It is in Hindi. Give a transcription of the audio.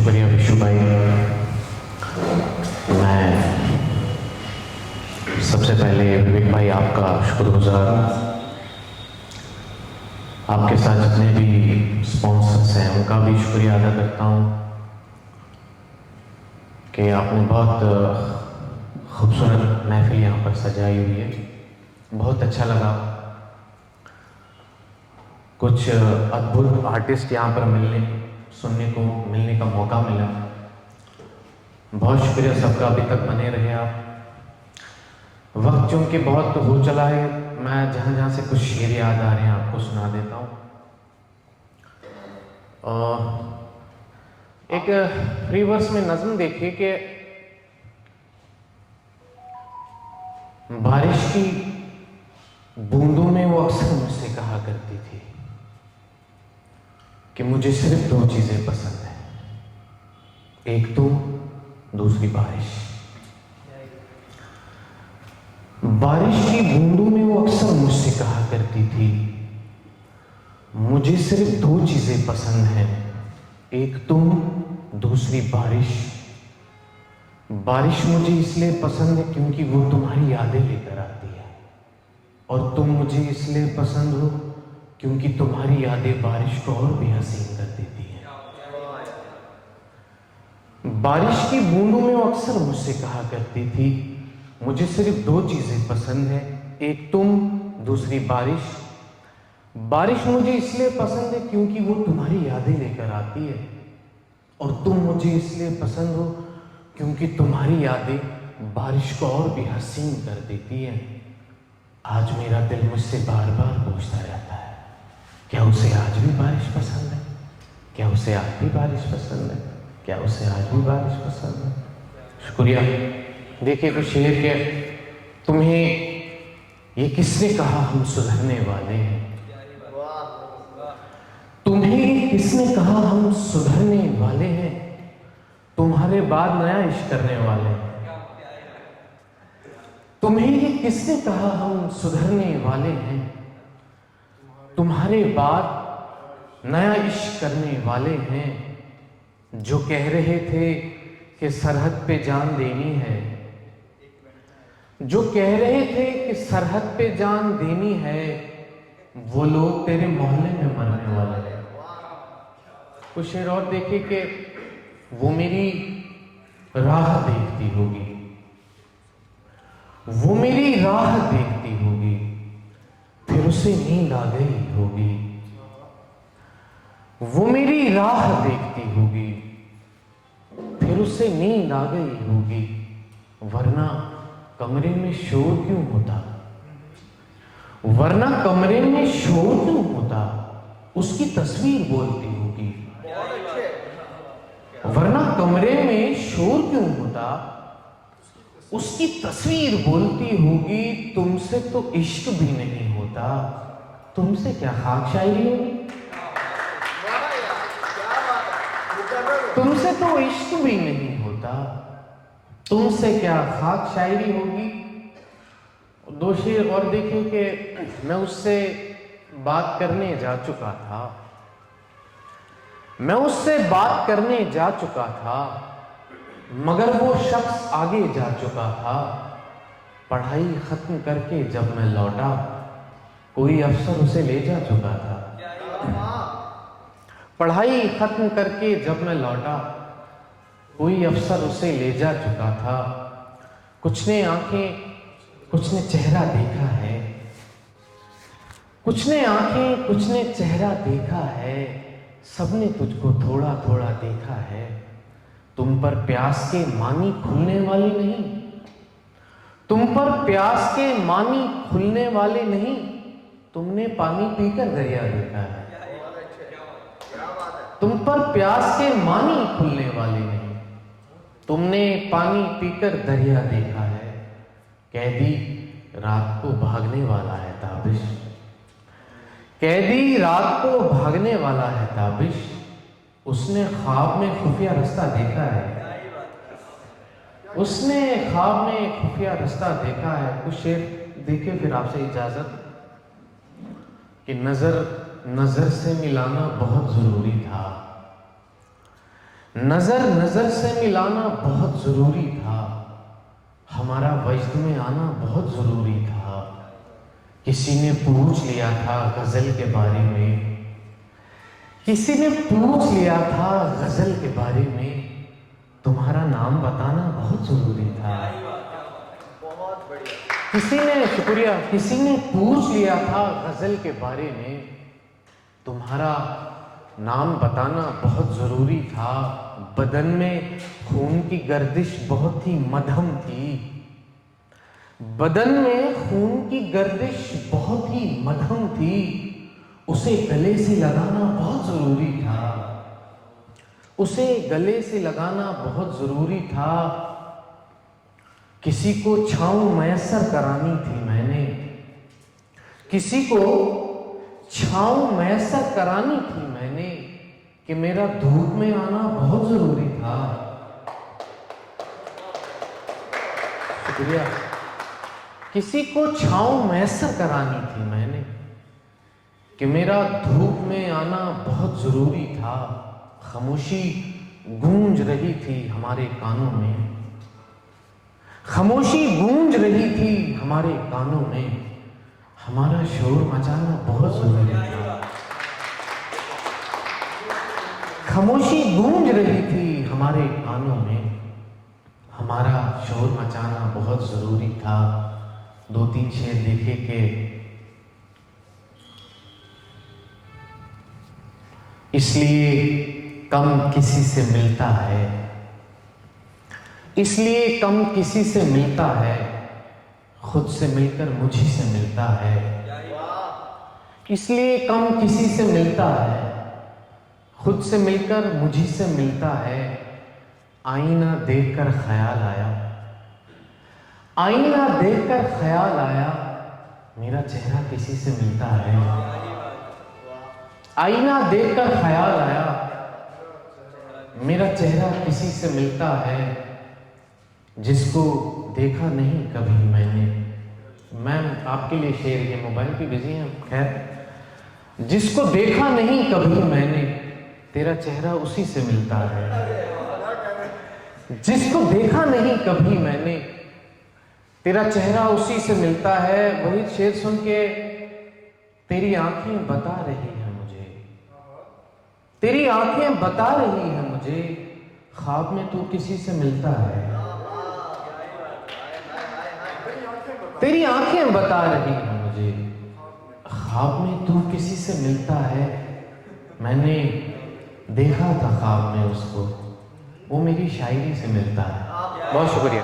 शुक्रिया विशु भाई। मैं सबसे पहले विवेक भाई आपका शुक्रगुजार हूँ। आपके साथ जितने भी स्पॉन्सर्स हैं उनका भी शुक्रिया अदा करता हूँ कि आपने बहुत खूबसूरत महफिल यहाँ पर सजाई हुई है। बहुत अच्छा लगा। कुछ अद्भुत आर्टिस्ट यहाँ पर मिलने का मौका मिला। बहुत शुक्रिया सबका। अभी तक बने रहे आप। वक्त चूंकि बहुत हो चला है, मैं जहाँ जहाँ से कुछ शेर याद आ रहे हैं आपको सुना देता हूँ। एक फ्री वर्स में नज़्म देखिए कि बारिश की बूंदों में वो अक्सर मुझसे कहा करती थी कि मुझे सिर्फ दो चीजें पसंद हैं, एक तुम, दूसरी बारिश। बारिश की बूंदों में वो अक्सर मुझसे कहा करती थी मुझे सिर्फ दो चीजें पसंद हैं, एक तुम, दूसरी बारिश। बारिश मुझे इसलिए पसंद है क्योंकि वो तुम्हारी यादें लेकर आती है, और तुम मुझे इसलिए पसंद हो क्योंकि तुम्हारी यादें बारिश को और भी हसीन कर देती हैं। बारिश की बूंदों में वो अक्सर मुझसे कहा करती थी मुझे सिर्फ दो चीजें पसंद है, एक तुम, दूसरी बारिश। बारिश मुझे इसलिए पसंद है क्योंकि वो तुम्हारी यादें लेकर आती है, और तुम मुझे इसलिए पसंद हो क्योंकि तुम्हारी यादें बारिश को और भी हसीन कर देती हैं। आज मेरा दिल मुझसे बार बार पूछता रहता है, क्या उसे आज भी बारिश पसंद है? क्या उसे आज भी बारिश पसंद है? क्या उसे आज भी बारिश पसंद है? शुक्रिया। देखिए कुछ शेर के, तुम्हें ये किसने कहा हम सुधरने वाले हैं? तुम्हें किसने कहा हम सुधरने वाले हैं? तुम्हारे बाद नया इश्क करने वाले हैं। तुम्हें ये किसने कहा हम सुधरने वाले हैं? तुम्हारे बाद नया इश्क करने वाले हैं। जो कह रहे थे कि सरहद पे जान देनी है, जो कह रहे थे कि सरहद पे जान देनी है, वो लोग तेरे मोहल्ले में मरने वाले हैं। कुछ शेर और देखिए कि वो मेरी राह देखती होगी, वो मेरी राह देखती होगी, फिर उसे नींद आ गई होगी। वो मेरी राह देखती होगी, फिर उसे नींद आ गई होगी। वरना कमरे में शोर क्यों होता? वरना कमरे में शोर क्यों होता? उसकी तस्वीर बोलती होगी। वरना कमरे में शोर क्यों होता? उसकी तस्वीर बोलती होगी। तुमसे तो इश्क भी नहीं होता, तुमसे क्या खाक शायरी होगी? तुमसे तो इश्क भी नहीं होता, तुमसे क्या खाक शायरी होगी। दो शेर और देखिए कि मैं उससे बात करने जा चुका था, मैं उससे बात करने जा चुका था, मगर वो शख्स आगे जा चुका था। पढ़ाई खत्म करके जब मैं लौटा, कोई अफसर उसे ले जा चुका था। पढ़ाई खत्म करके जब मैं लौटा, कोई अफसर उसे ले जा चुका था। कुछ ने आंखें, कुछ ने चेहरा देखा है, कुछ ने आंखें, कुछ ने चेहरा देखा है, सबने तुझको थोड़ा थोड़ा देखा है। तुम पर प्यास के मानी खुलने वाले नहीं, तुम पर प्यास के मानी खुलने वाले नहीं, तुमने पानी पीकर दरिया देखा है। तुम पर प्यास के मानी खुलने वाले नहीं, तुमने पानी पीकर दरिया देखा है। कैदी रात को भागने वाला है ताबिश, कैदी रात को भागने वाला है ताबिश, उसने ख्वाब में खुफिया रास्ता देखा है, उसने ख्वाब में खुफिया रास्ता देखा है। कुछ शेर देखिए फिर आपसे इजाजत कि नजर नजर से मिलाना बहुत जरूरी था, नजर नजर से मिलाना बहुत जरूरी था, हमारा वजद में आना बहुत जरूरी था। किसी ने पूछ लिया था गजल के बारे में, किसी ने पूछ लिया था गजल के बारे में, तुम्हारा नाम बताना बहुत जरूरी था। बहुत बढ़िया। किसी ने, शुक्रिया, किसी ने पूछ लिया था गजल के बारे में, तुम्हारा नाम बताना बहुत जरूरी था। बदन में खून की गर्दिश बहुत ही मध्यम थी, बदन में खून की गर्दिश बहुत ही मध्यम थी, उसे गले से लगाना बहुत जरूरी था, उसे गले से लगाना बहुत जरूरी था। किसी को छांव मैसर करानी थी मैंने, किसी को छांव मैसर करानी थी मैंने, कि मेरा धूप में आना बहुत जरूरी था। शुक्रिया। किसी को छांव मैसर करानी थी मैंने, कि मेरा धूप में आना बहुत जरूरी था। खामोशी गूंज रही थी हमारे कानों में, खामोशी गूंज रही थी हमारे कानों में, हमारा शोर मचाना बहुत जरूरी था। खामोशी गूंज रही थी हमारे कानों में, हमारा शोर मचाना बहुत जरूरी था। 2-3 शेर लिखे के इसलिए कम किसी से मिलता है, इसलिए कम किसी से मिलता है, खुद से मिलकर मुझी से मिलता है। इसलिए कम किसी से मिलता है, खुद से मिलकर मुझी से मिलता है। आईना देखकर ख्याल आया, आईना देखकर ख्याल आया, मेरा चेहरा किसी से मिलता है। आईना देखकर ख्याल आया, मेरा चेहरा किसी से मिलता है, जिसको देखा नहीं कभी मैंने। मैम आपके लिए शेर, ये मोबाइल पे बिजी हैं, खैर। जिसको देखा नहीं कभी मैंने, तेरा चेहरा उसी से मिलता है। जिसको देखा नहीं कभी मैंने, तेरा चेहरा उसी से मिलता है। वही शेर सुन के तेरी आंखें बता रही हैं मुझे, तेरी आंखें बता रही हैं मुझे, ख्वाब में तू किसी से मिलता है। तेरी आंखें बता रही हैं मुझे, ख्वाब में तू किसी से मिलता है। मैंने देखा था ख्वाब में उसको, वो मेरी शायरी से मिलता है। बहुत शुक्रिया।